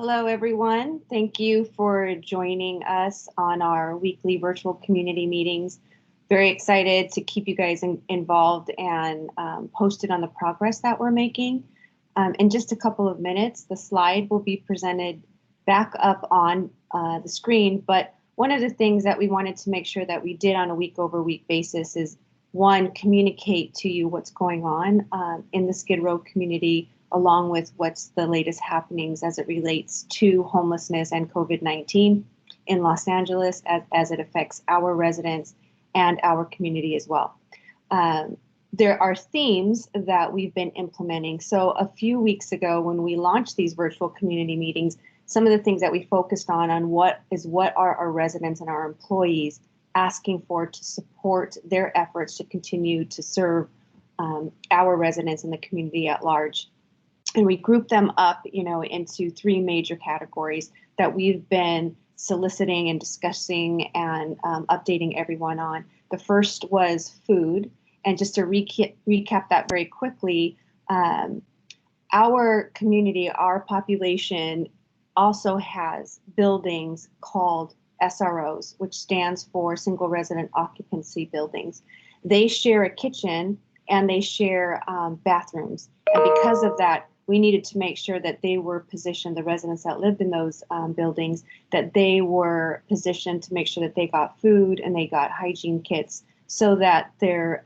Hello, everyone. Thank you for joining us on our weekly virtual community meetings. Very excited to keep you guys involved and posted on the progress that we're making. In just a couple of minutes, the slide will be presented back up on the screen. But one of the things that we wanted to make sure that we did on a week-over-week basis is, one, communicate to you what's going on in the SkidRow community, along with what's the latest happenings as it relates to homelessness and COVID-19 in Los Angeles as it affects our residents and our community as well. There are themes that we've been implementing. So a few weeks ago when we launched these virtual community meetings, some of the things that we focused on what are our residents and our employees asking for to support their efforts to continue to serve our residents in the community at large. And we group them up, into three major categories that we've been soliciting and discussing and updating everyone on. The first was food. And just to recap that very quickly, our community, our population also has buildings called SROs, which stands for Single Resident Occupancy Buildings. They share a kitchen and they share bathrooms. And because of that, we needed to make sure that they were positioned, the residents that lived in those buildings, that they were positioned to make sure that they got food and they got hygiene kits so that their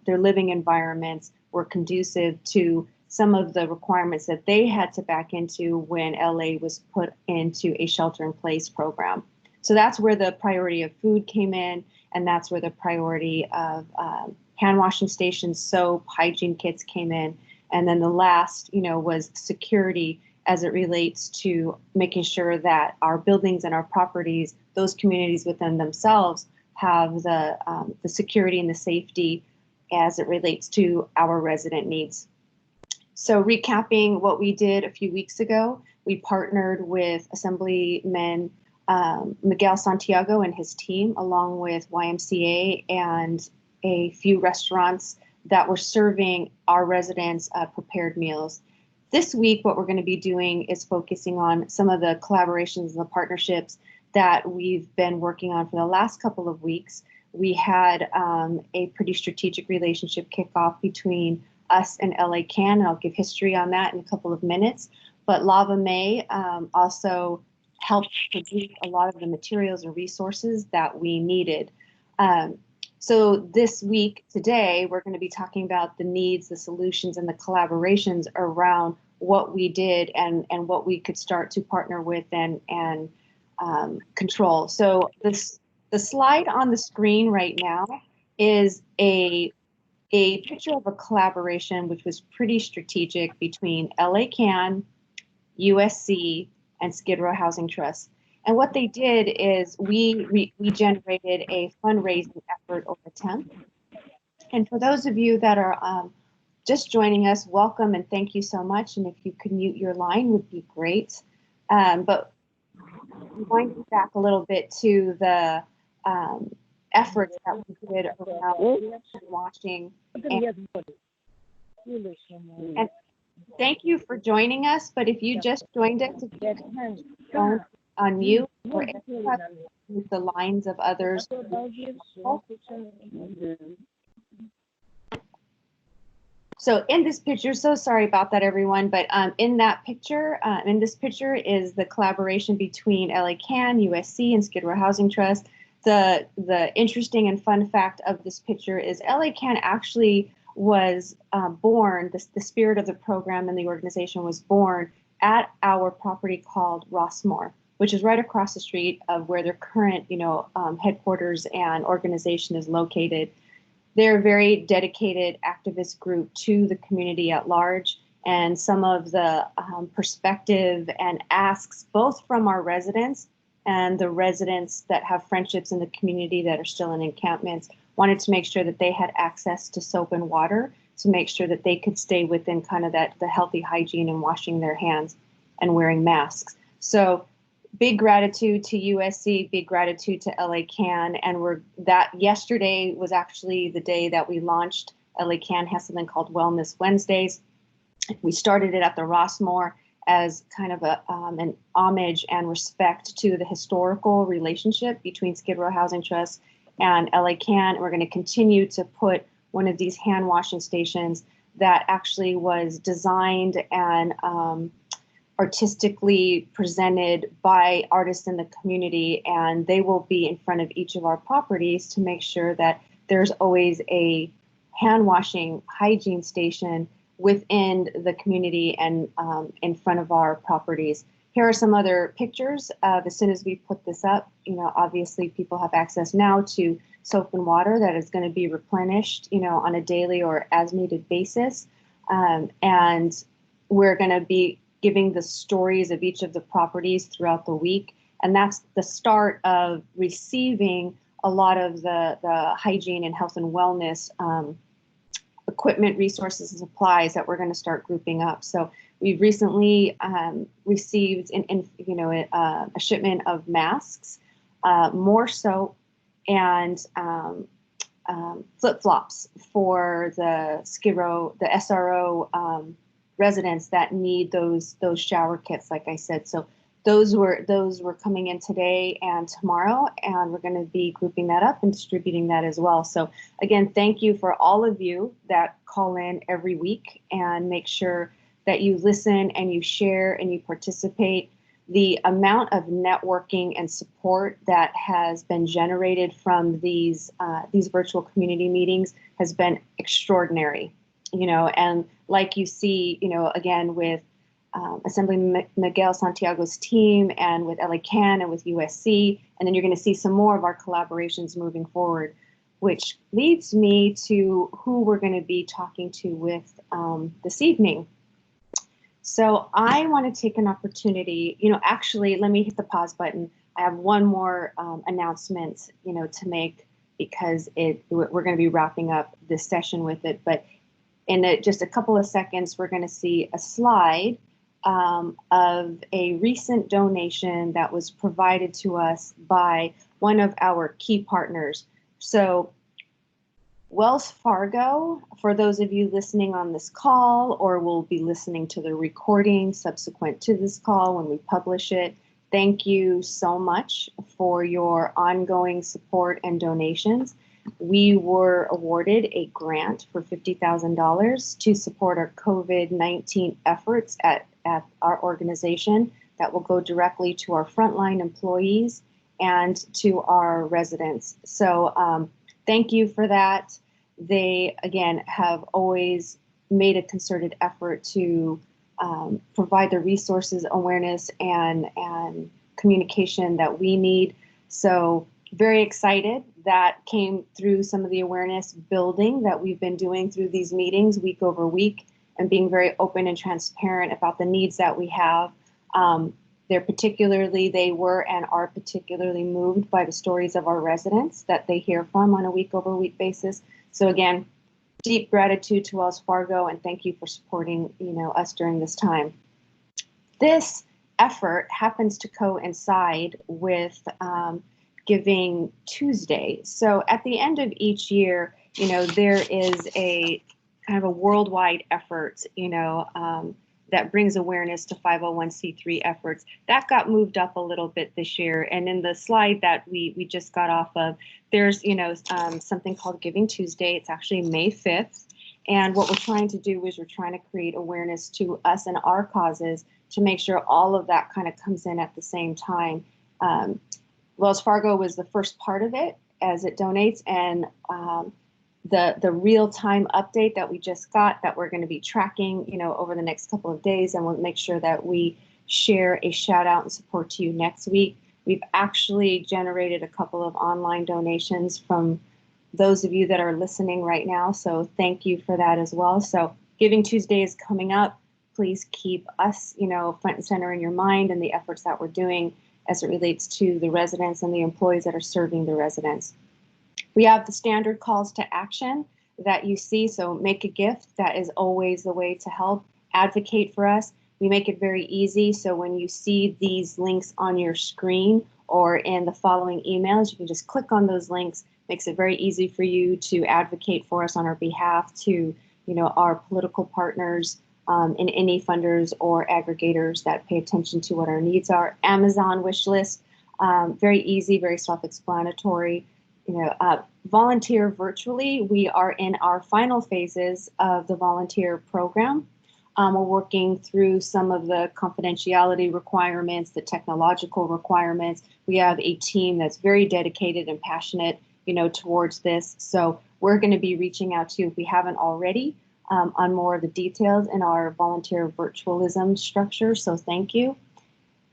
living environments were conducive to some of the requirements that they had to back into when LA was put into a shelter-in-place program. So that's where the priority of food came in, and that's where the priority of hand washing stations, soap, hygiene kits came in. And then the last, was security as it relates to making sure that our buildings and our properties, those communities within themselves, have the security and the safety as it relates to our resident needs. So recapping what we did a few weeks ago, we partnered with Assemblyman Miguel Santiago and his team, along with YMCA and a few restaurants that were serving our residents prepared meals. This week, what we're going to be doing is focusing on some of the collaborations and the partnerships that we've been working on for the last couple of weeks. We had a pretty strategic relationship kickoff between us and LA Can, and I'll give history on that in a couple of minutes. But Lava May also helped produce a lot of the materials and resources that we needed. So this week, today, we're going to be talking about the needs, the solutions, and the collaborations around what we did and what we could start to partner with and control. So the slide on the screen right now is a picture of a collaboration which was pretty strategic between LA Can, USC, and SkidRow Housing Trust. And what they did is we generated a fundraising effort over attempt. And for those of you that are just joining us, welcome and thank you so much. And if you could mute your line would be great. But winding back a little bit to the efforts that we did around watching. And thank you for joining us. But if you just joined us, don't unmute or with the lines of others. So in this picture, so sorry about that, everyone, but in that picture, in this picture is the collaboration between LA Can, USC, and SkidRow Housing Trust. The interesting and fun fact of this picture is LA Can actually was born, the spirit of the program and the organization was born at our property called Rossmore, which is right across the street of where their current, headquarters and organization is located. They're a very dedicated activist group to the community at large, and some of the perspective and asks, both from our residents and the residents that have friendships in the community that are still in encampments, wanted to make sure that they had access to soap and water to make sure that they could stay within kind of the healthy hygiene and washing their hands and wearing masks. So big gratitude to USC, big gratitude to LA Can, and yesterday was actually the day that we launched. LA Can has something called Wellness Wednesdays. We started it at the Rossmore, as kind of an homage and respect to the historical relationship between Skid Row Housing Trust and LA Can. We're going to continue to put one of these hand washing stations that actually was designed and artistically presented by artists in the community, and they will be in front of each of our properties to make sure that there's always a hand washing hygiene station within the community and in front of our properties. Here are some other pictures as soon as we put this up. Obviously people have access now to soap and water that is going to be replenished, on a daily or as needed basis. And we're going to be giving the stories of each of the properties throughout the week. And that's the start of receiving a lot of the hygiene and health and wellness equipment, resources, and supplies that we're going to start grouping up. So we've recently received a shipment of masks, more soap, and flip-flops for the SkidRow, the SRO residents that need those shower kits, like I said. So those were coming in today and tomorrow, and we're going to be grouping that up and distributing that as well. So again, thank you for all of you that call in every week and make sure that you listen and you share and you participate. The amount of networking and support that has been generated from these virtual community meetings has been extraordinary, and like you see, again with Assembly Miguel Santiago's team and with LA Can and with USC, and then you're going to see some more of our collaborations moving forward, which leads me to who we're going to be talking to with this evening. So I want to take an opportunity, actually, let me hit the pause button. I have one more announcement, to make, because we're going to be wrapping up this session with it. But in just a couple of seconds, we're going to see a slide of a recent donation that was provided to us by one of our key partners. So Wells Fargo, for those of you listening on this call or will be listening to the recording subsequent to this call when we publish it, thank you so much for your ongoing support and donations. We were awarded a grant for $50,000 to support our COVID-19 efforts at our organization that will go directly to our frontline employees and to our residents. So thank you for that. They, again, have always made a concerted effort to provide the resources, awareness, and communication that we need. So very excited. That came through some of the awareness building that we've been doing through these meetings week over week, and being very open and transparent about the needs that we have. They were and are particularly moved by the stories of our residents that they hear from on a week over week basis. So again, deep gratitude to Wells Fargo, and thank you for supporting us during this time. This effort happens to coincide with Giving Tuesday. So at the end of each year, there is a kind of a worldwide effort, that brings awareness to 501c3 efforts. That got moved up a little bit this year. And in the slide that we just got off of, there's, something called Giving Tuesday. It's actually May 5th. And what we're trying to do is we're trying to create awareness to us and our causes to make sure all of that kind of comes in at the same time. Wells Fargo was the first part of it as it donates, and the real-time update that we just got that we're going to be tracking, over the next couple of days, and we'll make sure that we share a shout out and support to you next week. We've actually generated a couple of online donations from those of you that are listening right now, so thank you for that as well. So Giving Tuesday is coming up. Please keep us, front and center in your mind and the efforts that we're doing as it relates to the residents and the employees that are serving the residents. We have the standard calls to action that you see. So make a gift. That is always the way to help. Advocate for us. We make it very easy. So when you see these links on your screen or in the following emails, you can just click on those links. Makes it very easy for you to advocate for us on our behalf to, our political partners, and any funders or aggregators that pay attention to what our needs are. Amazon wish list, very easy, very self-explanatory. Volunteer virtually. We are in our final phases of the volunteer program. We're working through some of the confidentiality requirements, the technological requirements. We have a team that's very dedicated and passionate, towards this. So we're going to be reaching out to you if we haven't already on more of the details in our volunteer virtualism structure. So thank you.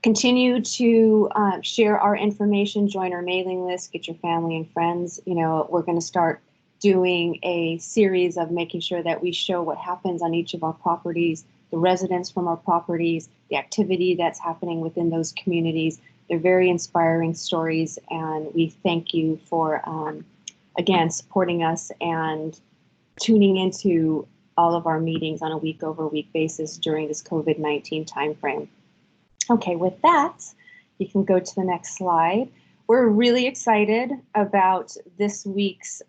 Continue to share our information, join our mailing list, get your family and friends. We're going to start doing a series of making sure that we show what happens on each of our properties, the residents from our properties, the activity that's happening within those communities. They're very inspiring stories, and we thank you for, again, supporting us and tuning into all of our meetings on a week-over-week basis during this COVID-19 timeframe. Okay, with that, you can go to the next slide. We're really excited about this week's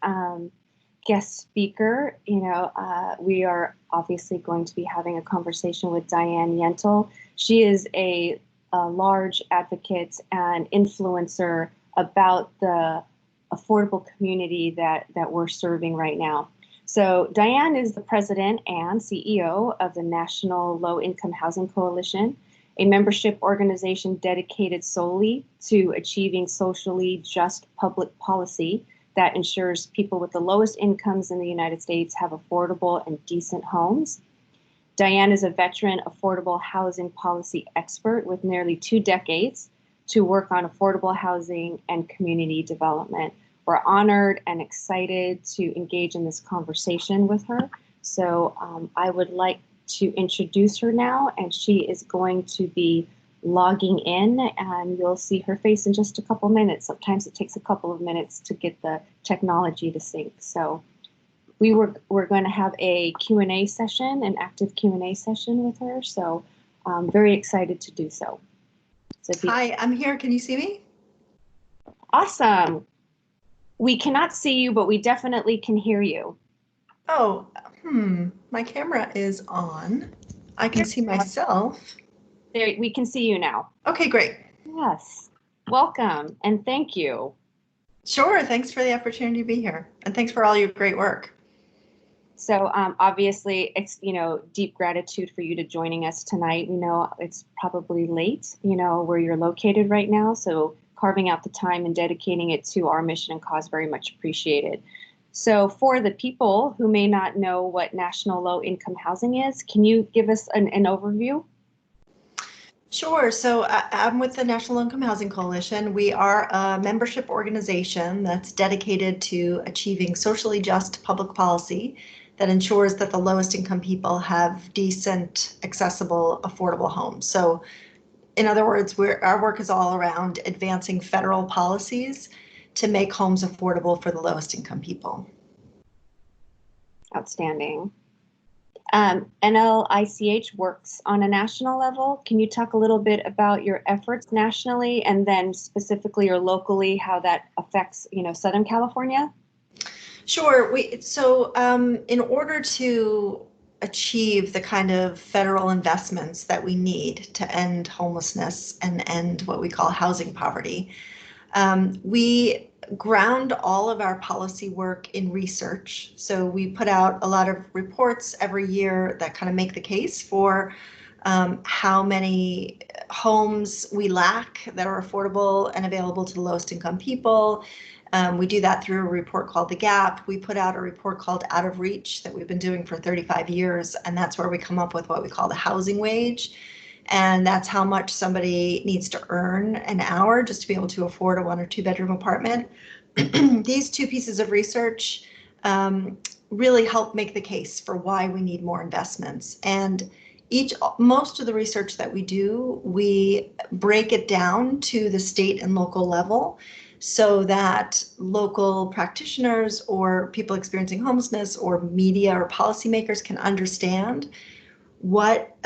guest speaker. We are obviously going to be having a conversation with Diane Yentel. She is a large advocate and influencer about the affordable community that we're serving right now. So Diane is the president and CEO of the National Low Income Housing Coalition, a membership organization dedicated solely to achieving socially just public policy that ensures people with the lowest incomes in the United States have affordable and decent homes. Diane is a veteran affordable housing policy expert with nearly 2 decades to work on affordable housing and community development. We're honored and excited to engage in this conversation with her. So I would like to introduce her now, and she is going to be logging in, and you'll see her face in just a couple minutes. Sometimes it takes a couple of minutes to get the technology to sync. So we're going to have a Q&A session, an active Q&A session with her. So I'm very excited to do so. Hi, I'm here. Can you see me? Awesome. We cannot see you, but we definitely can hear you. Oh, my camera is on. I can see myself. There, we can see you now. Okay, great. Yes. Welcome and thank you. Sure. Thanks for the opportunity to be here, and thanks for all your great work. So obviously, it's deep gratitude for you to joining us tonight. We know it's probably late, where you're located right now. So carving out the time and dedicating it to our mission and cause, very much appreciated. So for the people who may not know what National Low Income Housing is, can you give us an overview? Sure. So I'm with the National Low Income Housing Coalition. We are a membership organization that's dedicated to achieving socially just public policy that ensures that the lowest income people have decent, accessible, affordable homes. So in other words, our work is all around advancing federal policies to make homes affordable for the lowest income people. Outstanding. NLICH works on a national level. Can you talk a little bit about your efforts nationally and then specifically or locally how that affects, Southern California? Sure. In order to achieve the kind of federal investments that we need to end homelessness and end what we call housing poverty, we ground all of our policy work in research. So we put out a lot of reports every year that kind of make the case for how many homes we lack that are affordable and available to the lowest income people. We do that through a report called The Gap. We put out a report called Out of Reach that we've been doing for 35 years, and that's where we come up with what we call the housing wage. And that's how much somebody needs to earn an hour just to be able to afford a 1 or 2 bedroom apartment. These 2 pieces of research really help make the case for why we need more investments. And most of the research that we do, we break it down to the state and local level so that local practitioners or people experiencing homelessness or media or policymakers can understand what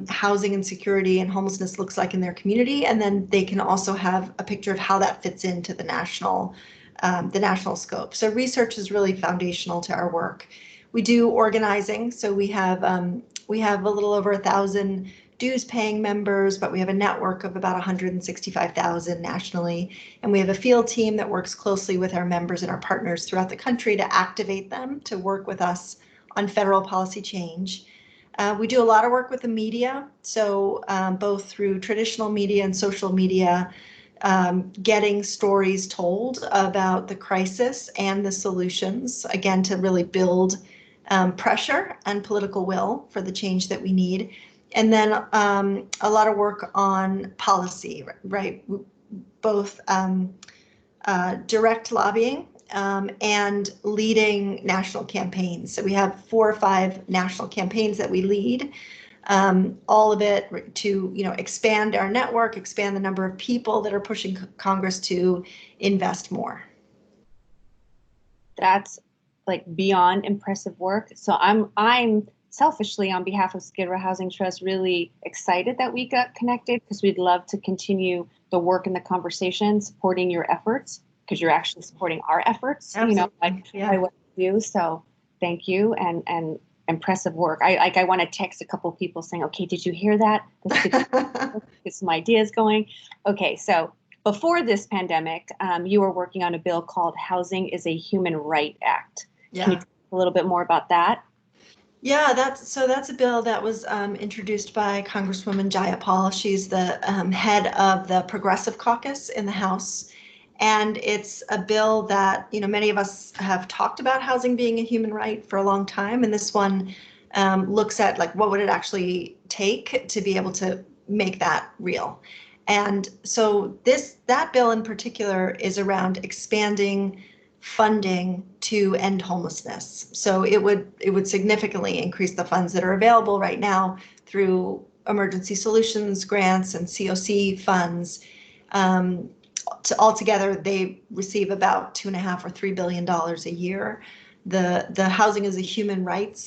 housing insecurity and homelessness looks like in their community, and then they can also have a picture of how that fits into the national scope. So research is really foundational to our work. We do organizing, so we have We have a little over 1,000 dues paying members, but we have a network of about 165,000 nationally. And we have a field team that works closely with our members and our partners throughout the country to activate them to work with us on federal policy change. We do a lot of work with the media, so both through traditional media and social media, getting stories told about the crisis and the solutions, again, to really build pressure and political will for the change that we need. And then a lot of work on policy, right? Both direct lobbying and leading national campaigns. So we have 4 or 5 national campaigns that we lead. All of it to, expand our network, expand the number of people that are pushing Congress to invest more. That's like beyond impressive work. So I'm selfishly, on behalf of SkidRow Housing Trust, really excited that we got connected, because we'd love to continue the work and the conversation, supporting your efforts, because you're actually supporting our efforts. Absolutely. By what you do. So thank you, and impressive work. I want to text a couple of people saying, okay, did you hear that? Let's get some ideas going. Okay, so before this pandemic, you were working on a bill called Housing is a Human Right Act. Yeah. Can you talk a little bit more about that? Yeah, that's a bill that was introduced by Congresswoman Jayapal. She's the head of the Progressive Caucus in the House. And it's a bill that, many of us have talked about housing being a human right for a long time. And this one looks at what would it actually take to be able to make that real. And so that bill in particular is around expanding funding to end homelessness. So it would significantly increase the funds that are available right now through emergency solutions grants and COC funds. Altogether, they receive about $2.5 or $3 billion a year. The Housing is a Human Right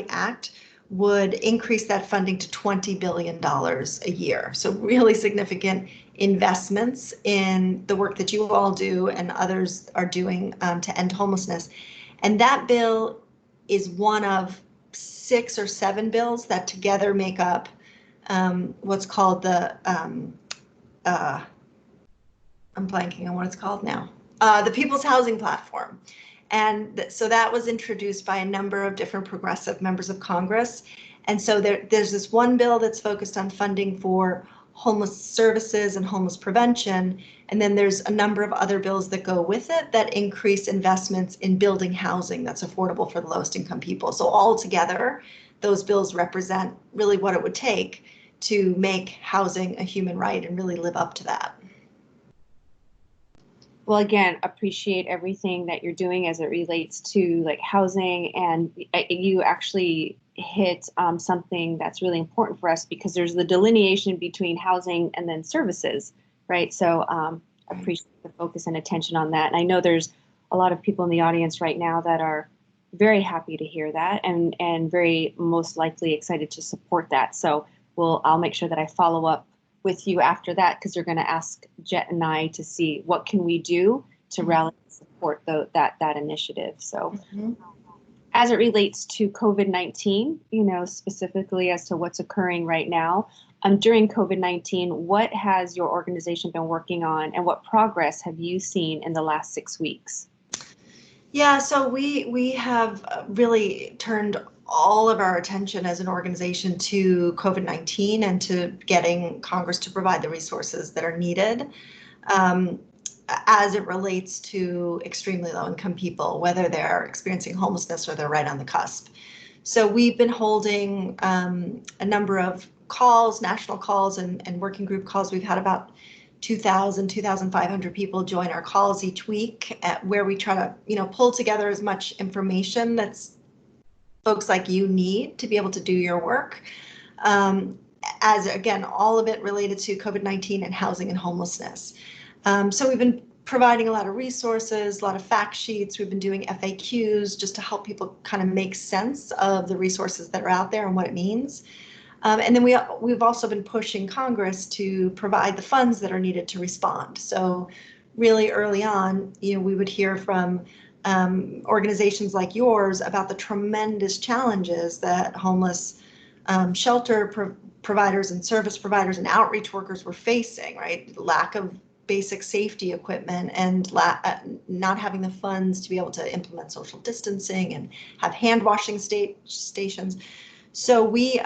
Act would increase that funding to $20 billion a year. So really significant investments in the work that you all do and others are doing to end homelessness. And that bill is one of 6 or 7 bills that together make up what's called the I'm blanking on what it's called now. The People's Housing Platform. And so that was introduced by a number of different progressive members of Congress. And so there's this one bill that's focused on funding for homeless services and homeless prevention. And then there's a number of other bills that go with it that increase investments in building housing that's affordable for the lowest income people. So all together, those bills represent really what it would take to make housing a human right and really live up to that. Well, again, appreciate everything that you're doing as it relates to housing, and you actually hit something that's really important for us, because there's the delineation between housing and then services, right? So appreciate the focus and attention on that. And I know there's a lot of people in the audience right now that are very happy to hear that and very most likely excited to support that. So I'll make sure that I follow up with you after that, because you're going to ask Jet and I to see what can we do to rally and support that initiative. So as it relates to COVID-19, specifically as to what's occurring right now, during COVID-19, what has your organization been working on, and what progress have you seen in the last 6 weeks? Yeah, so we have really turned all of our attention as an organization to COVID-19 and to getting Congress to provide the resources that are needed as it relates to extremely low-income people, whether they're experiencing homelessness or they're right on the cusp. So we've been holding a number of calls, national calls and working group calls. We've had about 2,000, 2,500 people join our calls each week, where we try to, pull together as much information that's folks like you need to be able to do your work. As again, all of it related to COVID-19 and housing and homelessness. So we've been providing a lot of resources, a lot of fact sheets. We've been doing FAQs just to help people kind of make sense of the resources that are out there and what it means. And then we've also been pushing Congress to provide the funds that are needed to respond. So really early on, we would hear from organizations like yours about the tremendous challenges that homeless shelter providers and service providers and outreach workers were facing, right? Lack of basic safety equipment and not having the funds to be able to implement social distancing and have hand washing stations. So we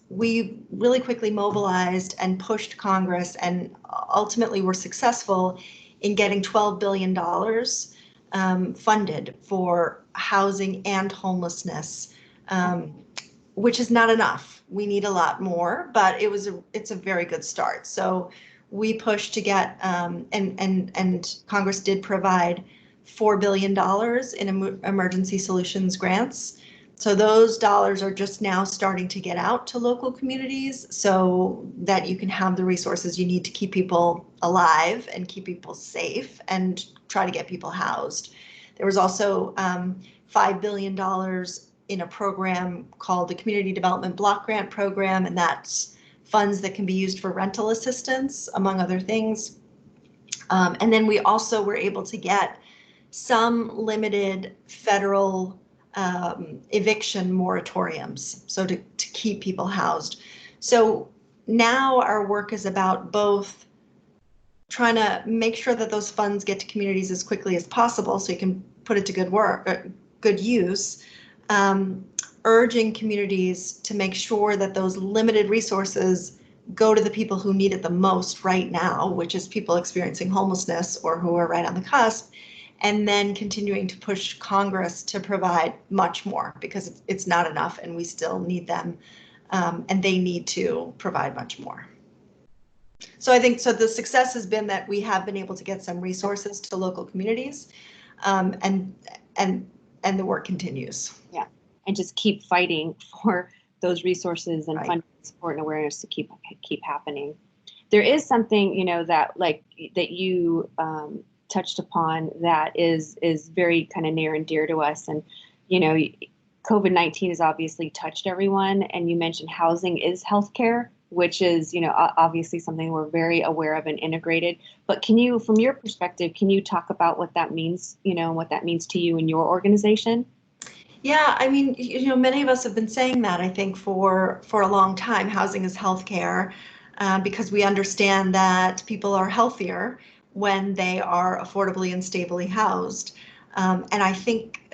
really quickly mobilized and pushed Congress and ultimately were successful in getting $12 billion funded for housing and homelessness, which is not enough. We need a lot more, but it's a very good start. So we pushed to get, and Congress did provide $4 billion in emergency solutions grants. So those dollars are just now starting to get out to local communities so that you can have the resources you need to keep people alive and keep people safe and try to get people housed. There was also $5 billion in a program called the Community Development Block Grant Program, and that's funds that can be used for rental assistance, among other things. And then we also were able to get some limited federal eviction moratoriums, so to keep people housed. So now our work is about both trying to make sure that those funds get to communities as quickly as possible so you can put it to good use, urging communities to make sure that those limited resources go to the people who need it the most right now, which is people experiencing homelessness or who are right on the cusp, and then continuing to push Congress to provide much more because it's not enough and we still need them, and they need to provide much more. So I think so the success has been that we have been able to get some resources to local communities, and the work continues. Yeah, and just keep fighting for those resources and Right. funding, support, and awareness to keep happening. There is something, you know, that you touched upon that is very kind of near and dear to us, and you know, COVID-19 has obviously touched everyone, and you mentioned housing is healthcare, which is, you know, obviously something we're very aware of and integrated. But can you, from your perspective, can you talk about what that means, you know, what that means to you and your organization? Yeah, I mean, you know, many of us have been saying that, I think, for a long time. Housing is healthcare, because we understand that people are healthier when they are affordably and stably housed. And I think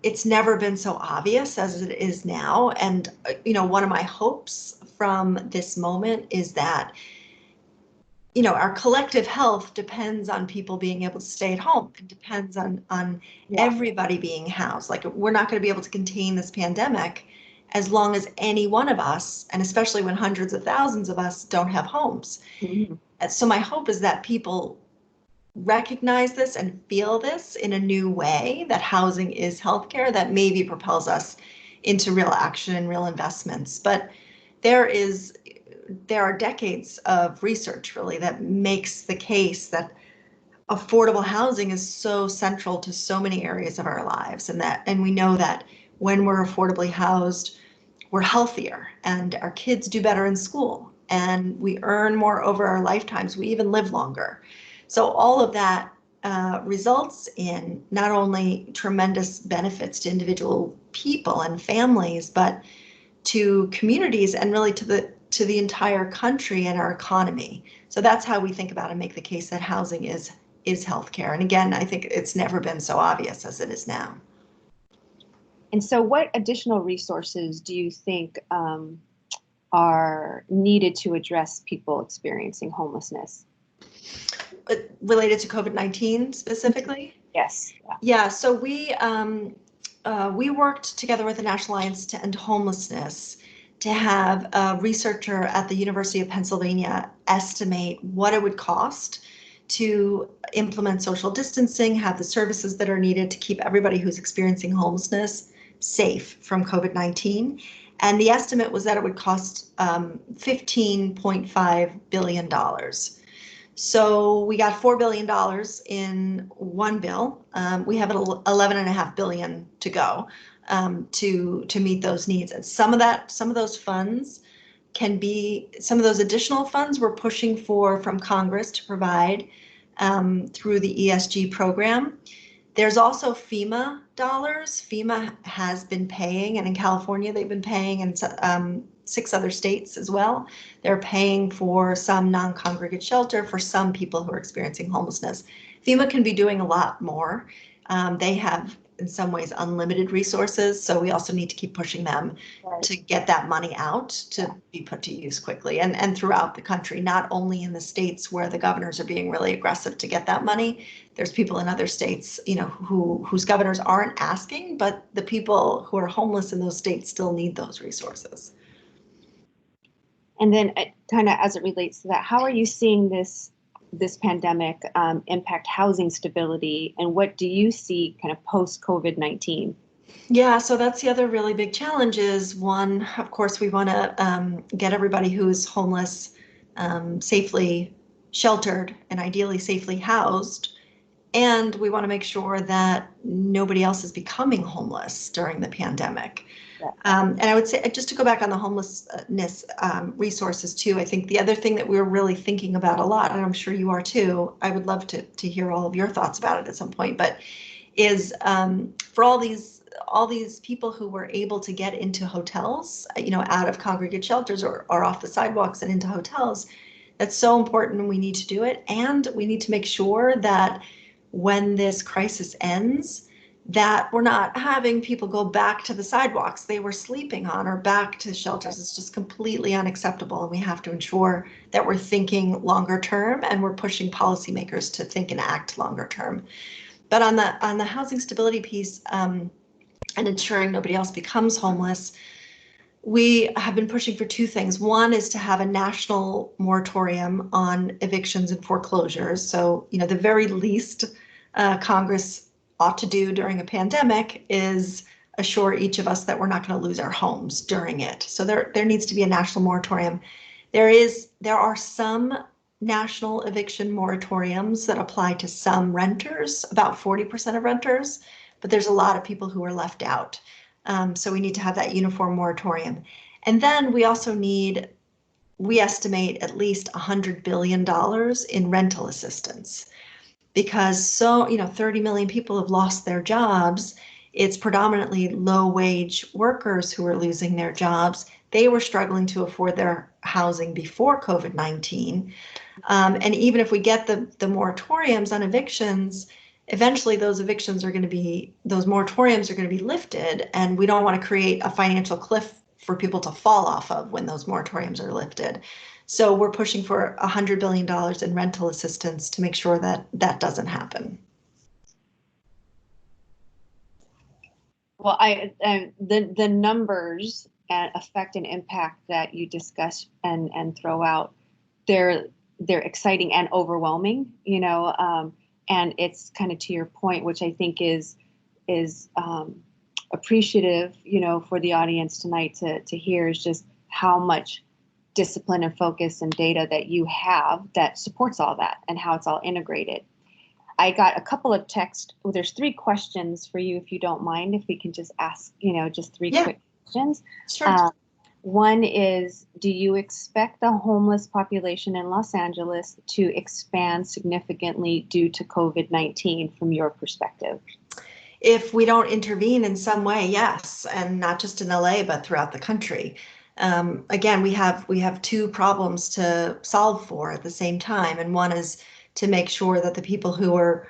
it's never been so obvious as it is now. And, you know, one of my hopes from this moment is that, you know, our collective health depends on people being able to stay at home. It depends on Yeah. everybody being housed. Like, we're not going to be able to contain this pandemic as long as any one of us, and especially when hundreds of thousands of us don't have homes. Mm-hmm. And so my hope is that people recognize this and feel this in a new way, that housing is healthcare, that maybe propels us into real action and real investments. But there are decades of research really that makes the case that affordable housing is so central to so many areas of our lives, and we know that when we're affordably housed, we're healthier and our kids do better in school and we earn more over our lifetimes. We even live longer. So all of that results in not only tremendous benefits to individual people and families, but to communities and really to the entire country and our economy. So that's how we think about and make the case that housing is healthcare. And again, I think it's never been so obvious as it is now. And so what additional resources do you think are needed to address people experiencing homelessness? Related to COVID-19 specifically? Yes. Yeah, so we worked together with the National Alliance to End Homelessness to have a researcher at the University of Pennsylvania estimate what it would cost to implement social distancing, have the services that are needed to keep everybody who's experiencing homelessness safe from COVID-19. And the estimate was that it would cost $15.5 billion. So we got $4 billion in one bill. We have $11.5 billion to go to meet those needs. And some of those funds some of those additional funds we're pushing from Congress to provide through the ESG program. There's also FEMA dollars. FEMA has been paying, and in California they've been paying, and 6 other states as well. They're paying for some non-congregate shelter for some people who are experiencing homelessness. FEMA can be doing a lot more. They have, in some ways, unlimited resources, so we also need to keep pushing them to get that money out to be put to use quickly, and throughout the country, not only in the states where the governors are being really aggressive to get that money. There's people in other states, whose governors aren't asking, but the people who are homeless in those states still need those resources. And then kind of as it relates to that, how are you seeing this pandemic impact housing stability, and what do you see kind of post-COVID-19? Yeah, so that's the other really big challenge is, one, of course, we want to get everybody who's homeless safely sheltered and ideally safely housed. And we want to make sure that nobody else is becoming homeless during the pandemic. Yeah. And I would say, just to go back on the homelessness resources too, I think the other thing that we're really thinking about a lot, and I'm sure you are too, I would love to hear all of your thoughts about it at some point, but is for all these people who were able to get into hotels, out of congregate shelters or off the sidewalks and into hotels, that's so important, and we need to do it. And we need to make sure that when this crisis ends, that we're not having people go back to the sidewalks they were sleeping on or back to shelters. It's just completely unacceptable, and we have to ensure that we're thinking longer term, and we're pushing policymakers to think and act longer term. But on the housing stability piece, and ensuring nobody else becomes homeless, we have been pushing for 2 things. One is to have a national moratorium on evictions and foreclosures. So, the very least Congress ought to do during a pandemic is assure each of us that we're not going to lose our homes during it. So there needs to be a national moratorium. There are some national eviction moratoriums that apply to some renters, about 40% of renters, but there's a lot of people who are left out. So we need to have that uniform moratorium. And then we also we estimate at least $100 billion in rental assistance, because 30 million people have lost their jobs. It's predominantly low-wage workers who are losing their jobs. They were struggling to afford their housing before COVID-19. And even if we get the moratoriums on evictions, eventually those moratoriums are going to be lifted, and we don't want to create a financial cliff for people to fall off of when those moratoriums are lifted. So we're pushing for $100 billion in rental assistance to make sure that that doesn't happen. Well, the numbers and effect and impact that you discuss and throw out, they're exciting and overwhelming, and it's kind of to your point, which I think is appreciative, for the audience tonight to hear, is just how much discipline and focus and data that you have that supports all that and how it's all integrated. I got a couple of texts. Well, there's 3 questions for you, if you don't mind, if we can just ask, just 3 quick questions. Sure. One is, do you expect the homeless population in Los Angeles to expand significantly due to COVID-19 from your perspective? If we don't intervene in some way, yes, and not just in LA, but throughout the country. Again, we have 2 problems to solve for at the same time, and one is to make sure that the people who are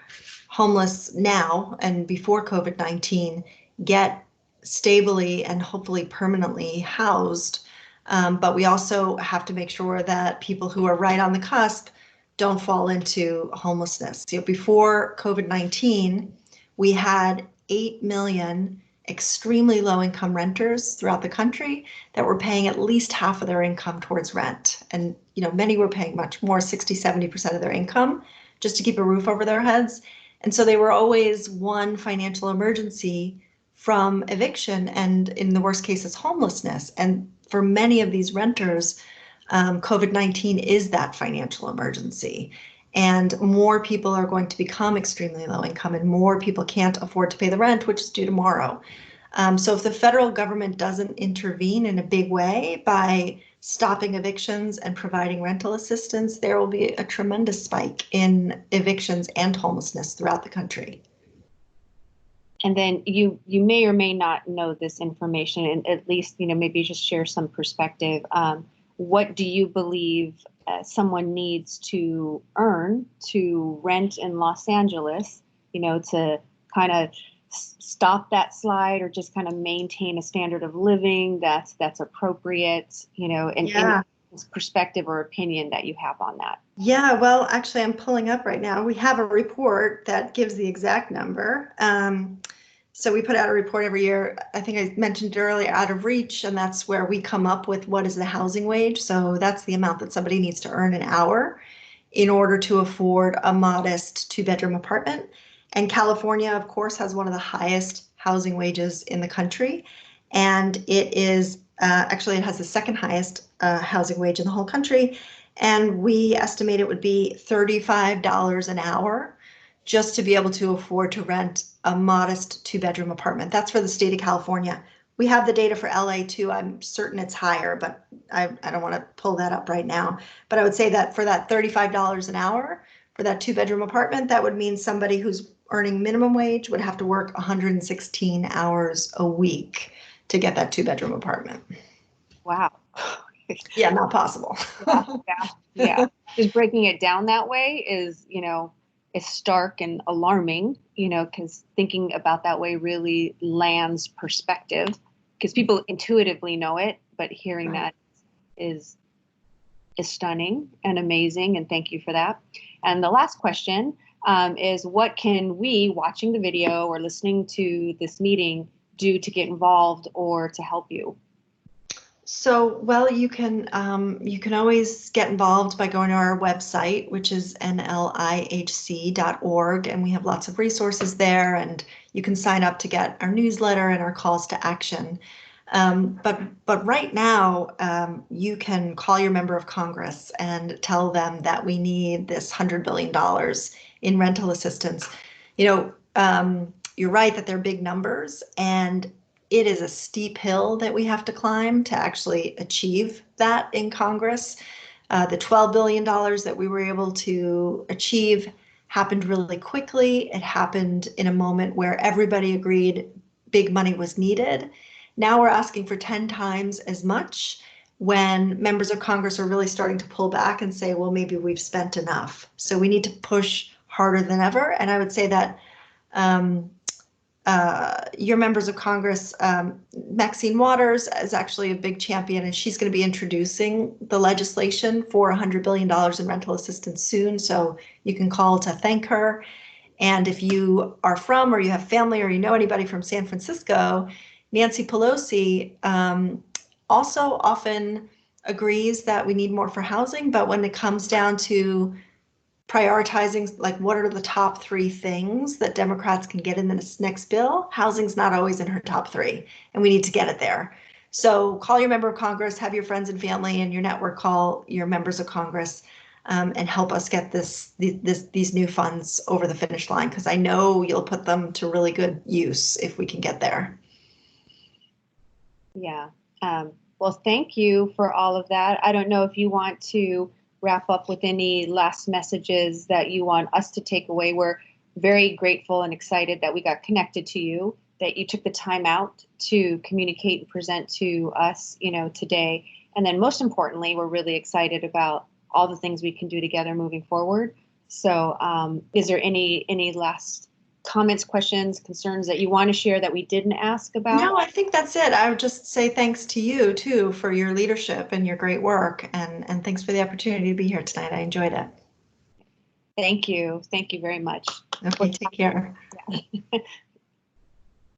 homeless now and before COVID-19 get stably and hopefully permanently housed. But we also have to make sure that people who are right on the cusp don't fall into homelessness. Before COVID-19, we had 8 million extremely low-income renters throughout the country that were paying at least half of their income towards rent. And many were paying much more, 60-70% of their income, just to keep a roof over their heads. And so they were always one financial emergency from eviction, and in the worst cases, homelessness. And for many of these renters, COVID-19 is that financial emergency. And more people are going to become extremely low income, and more people can't afford to pay the rent, which is due tomorrow. So if the federal government doesn't intervene in a big way by stopping evictions and providing rental assistance, there will be a tremendous spike in evictions and homelessness throughout the country. And then you may or may not know this information, and at least, maybe just share some perspective. What do you believe someone needs to earn to rent in Los Angeles, to kind of stop that slide, or just kind of maintain a standard of living that's appropriate, and Yeah. any perspective or opinion that you have on that? Yeah, well, actually, I'm pulling up right now. We have a report that gives the exact number. So we put out a report every year. I think I mentioned it earlier, Out of Reach, and that's where we come up with what is the housing wage. So that's the amount that somebody needs to earn an hour in order to afford a modest 2-bedroom apartment. And California, of course, has one of the highest housing wages in the country. And it is actually, it has the second highest housing wage in the whole country. And we estimate it would be $35 an hour just to be able to afford to rent a modest 2-bedroom apartment. That's for the state of California. We have the data for LA too. I'm certain it's higher, but I don't want to pull that up right now. But I would say that for that $35 an hour for that 2-bedroom apartment, that would mean somebody who's earning minimum wage would have to work 116 hours a week to get that 2-bedroom apartment. Wow. Yeah, not possible. Yeah. Just breaking it down that way is stark and alarming, because thinking about that way really lands perspective, because people intuitively know it, but hearing that is stunning and amazing. And thank you for that. And the last question is, what can we, watching the video or listening to this meeting, do to get involved or to help you? So, well, you can always get involved by going to our website, which is nlihc.org, and we have lots of resources there, and you can sign up to get our newsletter and our calls to action. But right now, you can call your member of Congress and tell them that we need this $100 billion in rental assistance. You're right that they're big numbers, and it is a steep hill that we have to climb to actually achieve that in Congress. The $12 billion that we were able to achieve happened really quickly. It happened in a moment where everybody agreed big money was needed. Now we're asking for 10 times as much when members of Congress are really starting to pull back and say, well, maybe we've spent enough. So we need to push harder than ever. And I would say that your members of Congress, Maxine Waters is actually a big champion, and she's going to be introducing the legislation for $100 billion in rental assistance soon. So you can call to thank her. And if you are from, or you have family, or you know anybody from San Francisco, Nancy Pelosi also often agrees that we need more for housing. But when it comes down to prioritizing, like, what are the top 3 things that Democrats can get in this next bill, housing's not always in her top 3, and we need to get it there. So call your member of Congress, have your friends and family and your network call your members of Congress, and help us get these new funds over the finish line, because I know you'll put them to really good use if we can get there. Yeah. Well, thank you for all of that. I don't know if you want to wrap up with any last messages that you want us to take away. We're very grateful and excited that we got connected to you, that you took the time out to communicate and present to us, today. And then most importantly, we're really excited about all the things we can do together moving forward. So is there any last comments, questions, concerns that you want to share that we didn't ask about? No, I think that's it. I would just say thanks to you too for your leadership and your great work, and thanks for the opportunity to be here tonight. I enjoyed it. Thank you. Thank you very much. Okay, take care. Yeah.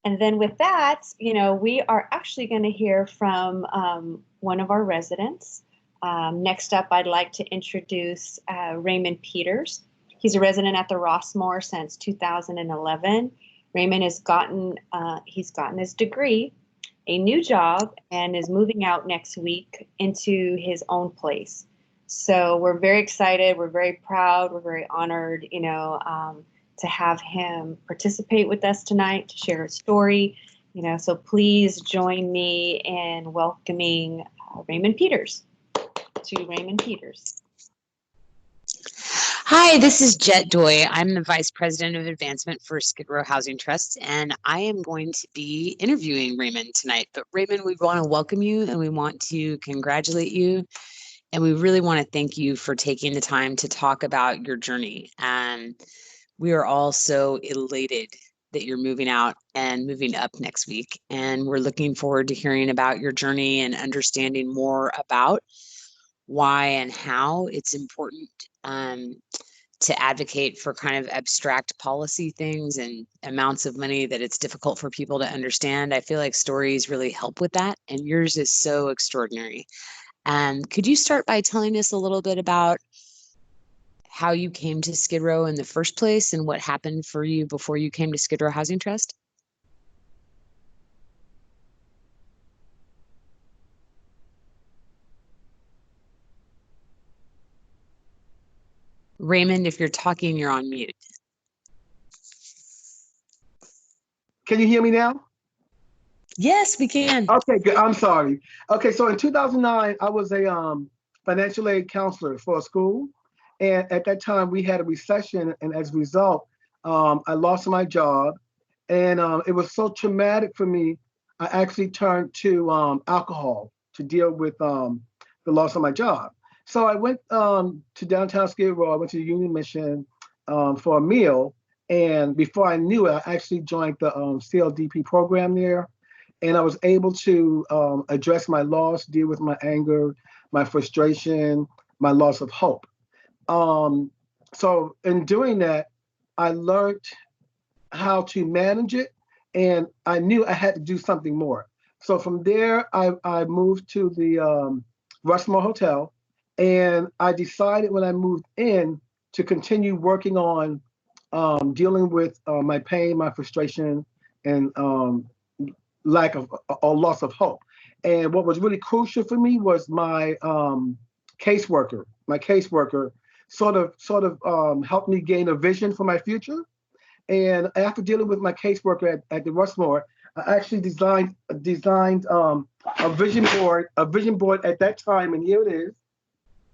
And then with that, we are actually going to hear from one of our residents. Next up, I'd like to introduce Raymond Peters. He's a resident at the Rossmore since 2011. Raymond has gotten his degree, a new job, and is moving out next week into his own place. So we're very excited. We're very proud. We're very honored, to have him participate with us tonight, to share his story. So please join me in welcoming Raymond Peters. To Raymond Peters. Hi, this is Jet Doy. I'm the Vice President of Advancement for SkidRow Housing Trust, and I am going to be interviewing Raymond tonight. But Raymond, we want to welcome you and we want to congratulate you. And we really want to thank you for taking the time to talk about your journey. And we are all so elated that you're moving out and moving up next week. And we're looking forward to hearing about your journey and understanding more about why and how it's important to advocate for kind of abstract policy things and amounts of money that it's difficult for people to understand. I feel like stories really help with that, and yours is so extraordinary. Could you start by telling us a little bit about how you came to Skid Row in the first place and what happened for you before you came to Skid Row Housing Trust? Raymond, if you're talking, you're on mute. Can you hear me now? Yes, we can. Okay, good. I'm sorry. Okay, so in 2009, I was a financial aid counselor for a school. And at that time, we had a recession. And as a result, I lost my job. And it was so traumatic for me, I actually turned to alcohol to deal with the loss of my job. So I went to downtown Skid Row. I went to the Union Mission for a meal. And before I knew it, I actually joined the CLDP program there. And I was able to address my loss, deal with my anger, my frustration, my loss of hope. So in doing that, I learned how to manage it, and I knew I had to do something more. So from there, I moved to the Rushmore Hotel, and I decided when I moved in to continue working on dealing with my pain, my frustration, and lack of or loss of hope. And what was really crucial for me was my caseworker. My caseworker sort of helped me gain a vision for my future. And after dealing with my caseworker at the Rushmore, I actually designed a vision board at that time, and here it is.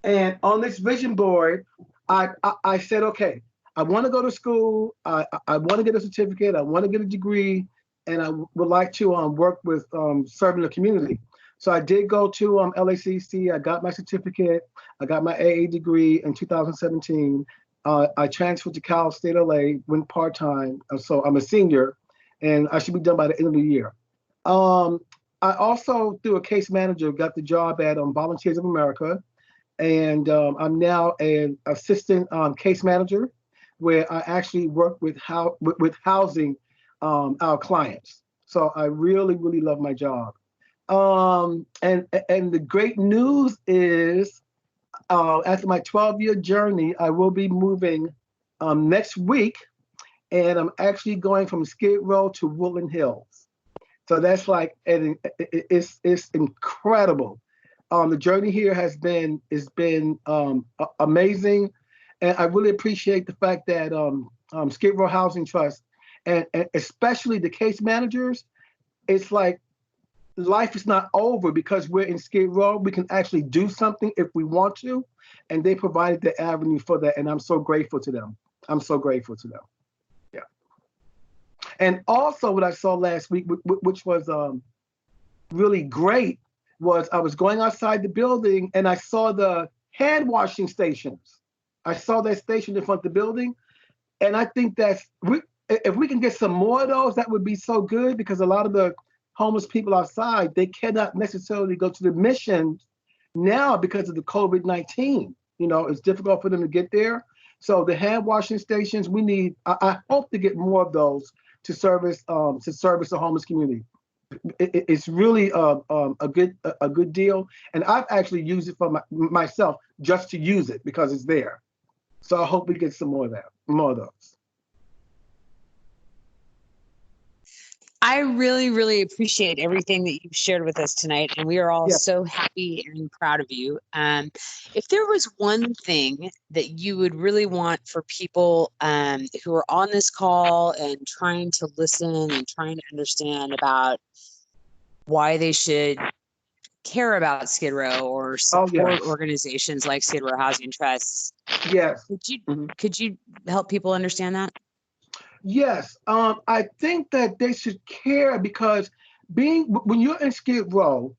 And on this vision board, I said, okay, I want to go to school. I want to get a certificate. I want to get a degree, and I would like to work with serving the community. So I did go to LACC. I got my certificate. I got my AA degree in 2017. I transferred to Cal State LA, went part-time. So I'm a senior, and I should be done by the end of the year. I also, through a case manager, got the job at Volunteers of America. And I'm now an assistant case manager, where I actually work with housing our clients. So I really, really love my job. And the great news is, after my 12-year journey, I will be moving next week, and I'm actually going from Skid Row to Woodland Hills. So that's like, it's incredible. The journey here has been amazing, and I really appreciate the fact that Skid Row Housing Trust and especially the case managers, it's like life is not over because we're in Skid Row. We can actually do something if we want to, and they provided the avenue for that, and I'm so grateful to them. I'm so grateful to them. Yeah. And also what I saw last week, which was really great, was I was going outside the building and I saw the hand washing stations. I saw that station in front of the building. And I think if we can get some more of those, that would be so good, because a lot of the homeless people outside, they cannot necessarily go to the mission now because of the COVID-19. You know, it's difficult for them to get there. So the hand washing stations, I hope to get more of those to service the homeless community. It's really a good deal, and I've actually used it for myself just to use it because it's there. So I hope we get some more of those. I really, really appreciate everything that you've shared with us tonight, and we are all so happy and proud of you. If there was one thing that you would really want for people who are on this call and trying to listen and trying to understand about why they should care about Skid Row or Oh, support yes. organizations like Skid Row Housing Trusts. Yes. Could you help people understand that? Yes. I think that they should care because when you're in Skid Row,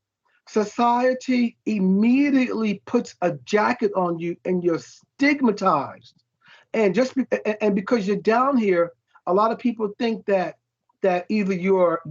society immediately puts a jacket on you and you're stigmatized. And and because you're down here, a lot of people think that either you're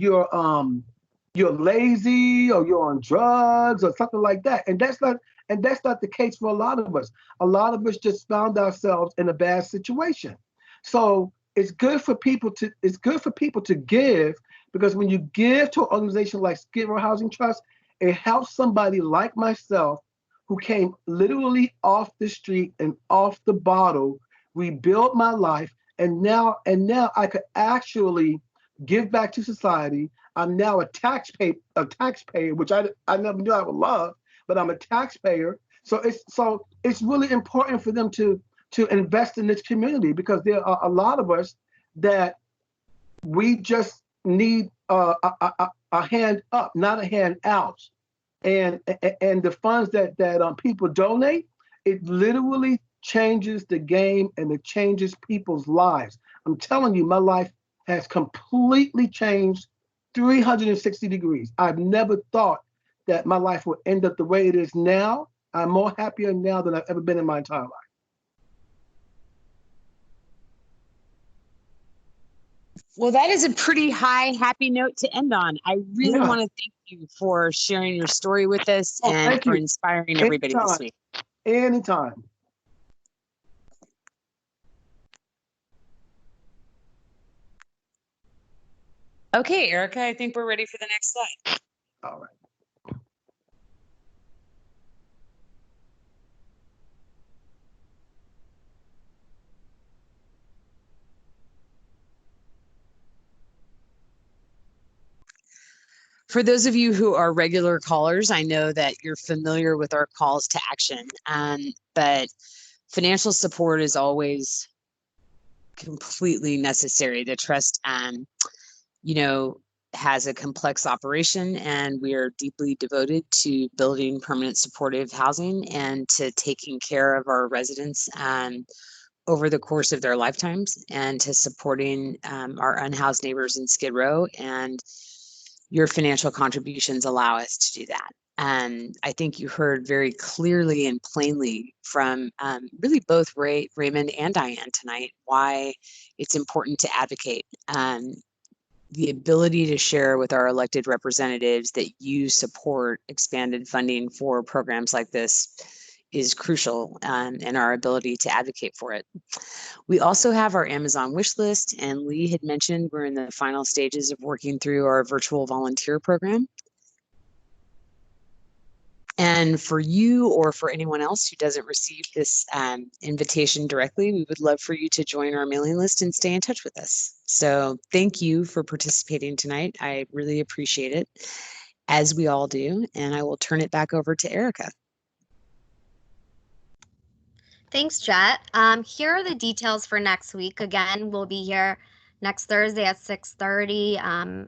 lazy or you're on drugs or something like that. And that's not the case for a lot of us. A lot of us just found ourselves in a bad situation. So it's good for people to give, because when you give to an organization like Skid Row Housing Trust, it helps somebody like myself who came literally off the street and off the bottle, rebuild my life, and now I could actually give back to society. I'm now a taxpayer, which I never knew I would love, but I'm a taxpayer. So it's really important for them to invest in this community, because there are a lot of us that we just need a hand up, not a hand out. And the funds that people donate, it literally changes the game and it changes people's lives. I'm telling you, my life has completely changed 360 degrees. I've never thought that my life would end up the way it is now. I'm more happier now than I've ever been in my entire life. Well, that is a pretty high, happy note to end on. I really Yeah. want to thank you for sharing your story with us and Thank for you. inspiring everybody this week. Anytime. Okay, Erica, I think we're ready for the next slide. All right. For those of you who are regular callers, I know that you're familiar with our calls to action, but financial support is always completely necessary. The trust, has a complex operation, and we are deeply devoted to building permanent supportive housing and to taking care of our residents over the course of their lifetimes, and to supporting our unhoused neighbors in Skid Row. And your financial contributions allow us to do that. I think you heard very clearly and plainly from really both Raymond and Diane tonight why it's important to advocate. The ability to share with our elected representatives that you support expanded funding for programs like this is crucial in our ability to advocate for it. We also have our Amazon wish list, and Lee had mentioned we're in the final stages of working through our virtual volunteer program. And for you or for anyone else who doesn't receive this invitation directly, we would love for you to join our mailing list and stay in touch with us. So thank you for participating tonight. I really appreciate it, as we all do. And I will turn it back over to Erica. Thanks, Jet. Here are the details for next week. Again, we'll be here next Thursday at 6:30.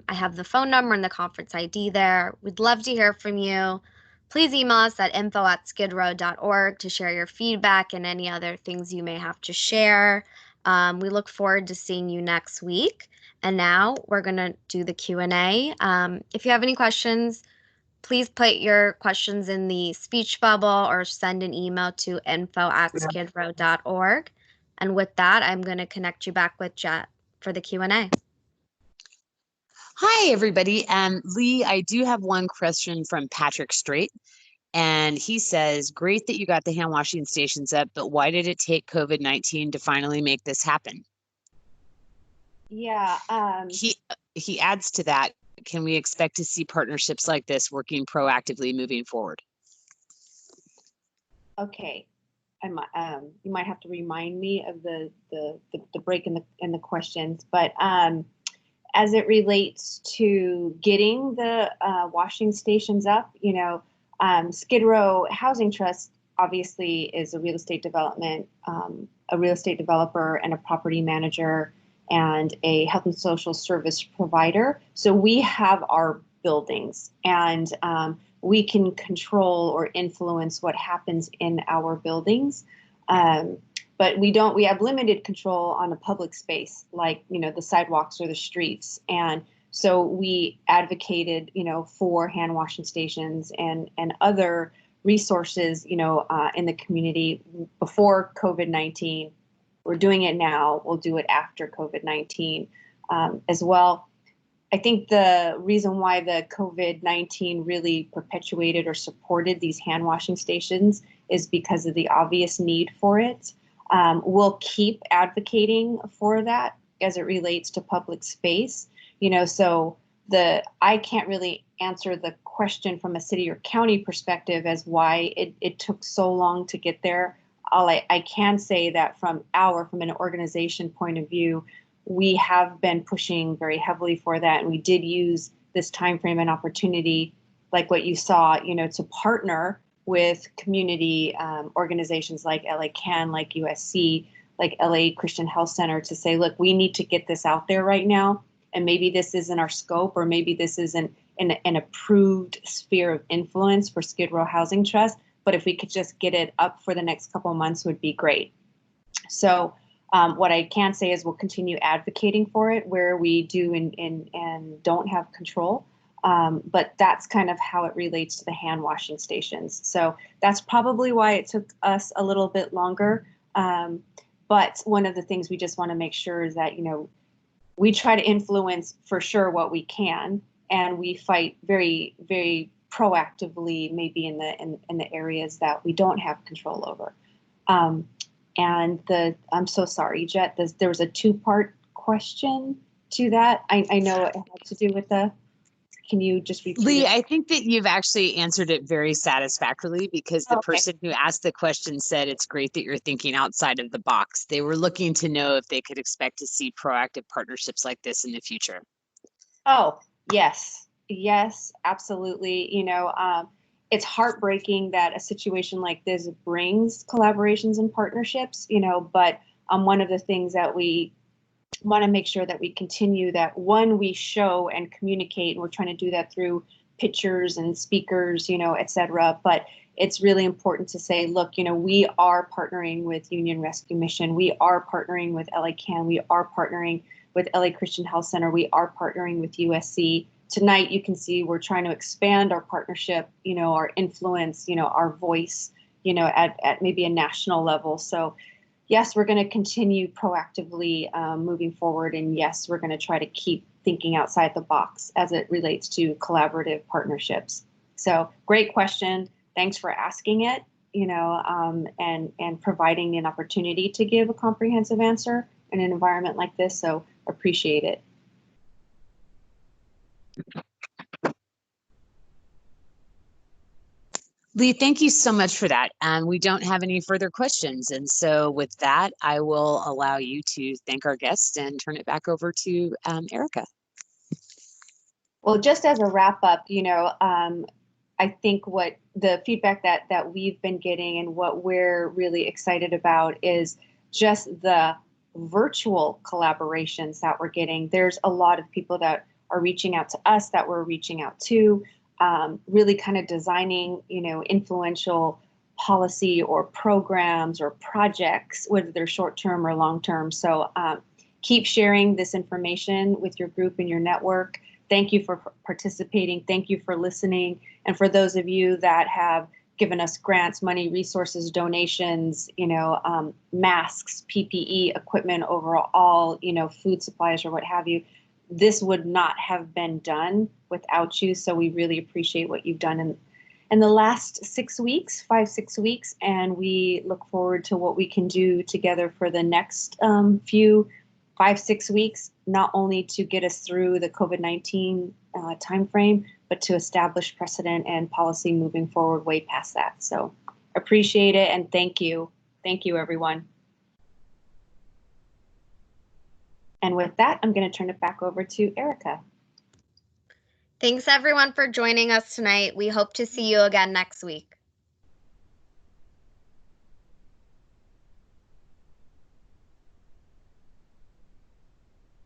I have the phone number and the conference ID there. We'd love to hear from you. Please email us at info@skidrow.org to share your feedback and any other things you may have to share. We look forward to seeing you next week. And now we're going to do the Q&A. If you have any questions, please put your questions in the speech bubble or send an email to info@skidrow.org. And with that, I'm going to connect you back with Jet for the Q&A. Hi, everybody. Lee, I do have one question from Patrick Strait. And he says, great that you got the hand washing stations up, but why did it take COVID-19 to finally make this happen? Yeah. He adds to that, can we expect to see partnerships like this working proactively moving forward? Okay. You might have to remind me of the break in the questions, but as it relates to getting the washing stations up, Skid Row Housing Trust obviously is a real estate development, a real estate developer and a property manager and a health and social service provider. So we have our buildings, and we can control or influence what happens in our buildings. But we have limited control on a public space, like, the sidewalks or the streets. And so we advocated, for hand washing stations and other resources, in the community before COVID-19. We're doing it now. We'll do it after COVID-19 as well. I think the reason why the COVID-19 really perpetuated or supported these hand washing stations is because of the obvious need for it. We'll keep advocating for that as it relates to public space. So I can't really answer the question from a city or county perspective as why it took so long to get there. I can say that from an organization point of view, we have been pushing very heavily for that, and we did use this time frame and opportunity, like what you saw, to partner with community organizations like LA Can, like USC, like LA Christian Health Center, to say, look, we need to get this out there right now, and maybe this isn't our scope, or maybe this isn't an approved sphere of influence for SkidRow Housing Trust, but if we could just get it up for the next couple of months would be great. So what I can say is we'll continue advocating for it where we do and don't have control. But that's kind of how it relates to the hand washing stations. So that's probably why it took us a little bit longer. But one of the things we just want to make sure is that, we try to influence for sure what we can, and we fight very, very proactively, maybe in the areas that we don't have control over. I'm so sorry, Jet, there was a two-part question to that. I know it had to do with can you just repeat Lee, it? I think that you've actually answered it very satisfactorily, because the person who asked the question said it's great that you're thinking outside of the box. They were looking to know if they could expect to see proactive partnerships like this in the future. Oh, yes. Yes, absolutely. It's heartbreaking that a situation like this brings collaborations and partnerships, but one of the things that we want to make sure that we continue, that one, we show and communicate, and we're trying to do that through pictures and speakers, et cetera. But it's really important to say, look, we are partnering with Union Rescue Mission. We are partnering with LA Can. We are partnering with LA Christian Health Center. We are partnering with USC. Tonight, you can see we're trying to expand our partnership, our influence, our voice, at maybe a national level. So yes, we're going to continue proactively moving forward. And yes, we're going to try to keep thinking outside the box as it relates to collaborative partnerships. So great question. Thanks for asking it, and providing an opportunity to give a comprehensive answer in an environment like this. So appreciate it. Lee, thank you so much for that. We don't have any further questions. And so with that, I will allow you to thank our guests and turn it back over to Erica. Well, just as a wrap up, I think what the feedback that we've been getting and what we're really excited about is just the virtual collaborations that we're getting. There's a lot of people that are reaching out to us, that we're reaching out to, really kind of designing, influential policy or programs or projects, whether they're short-term or long-term. So keep sharing this information with your group and your network. Thank you for participating. Thank you for listening. And for those of you that have given us grants, money, resources, donations, masks, PPE, equipment overall, food supplies or what have you, this would not have been done without you. So we really appreciate what you've done in the last 6 weeks, 5-6 weeks. And we look forward to what we can do together for the next few 5-6 weeks, not only to get us through the COVID-19 timeframe, but to establish precedent and policy moving forward way past that. So appreciate it. And thank you. Thank you, everyone. And with that, I'm going to turn it back over to Erica. Thanks, everyone, for joining us tonight. We hope to see you again next week.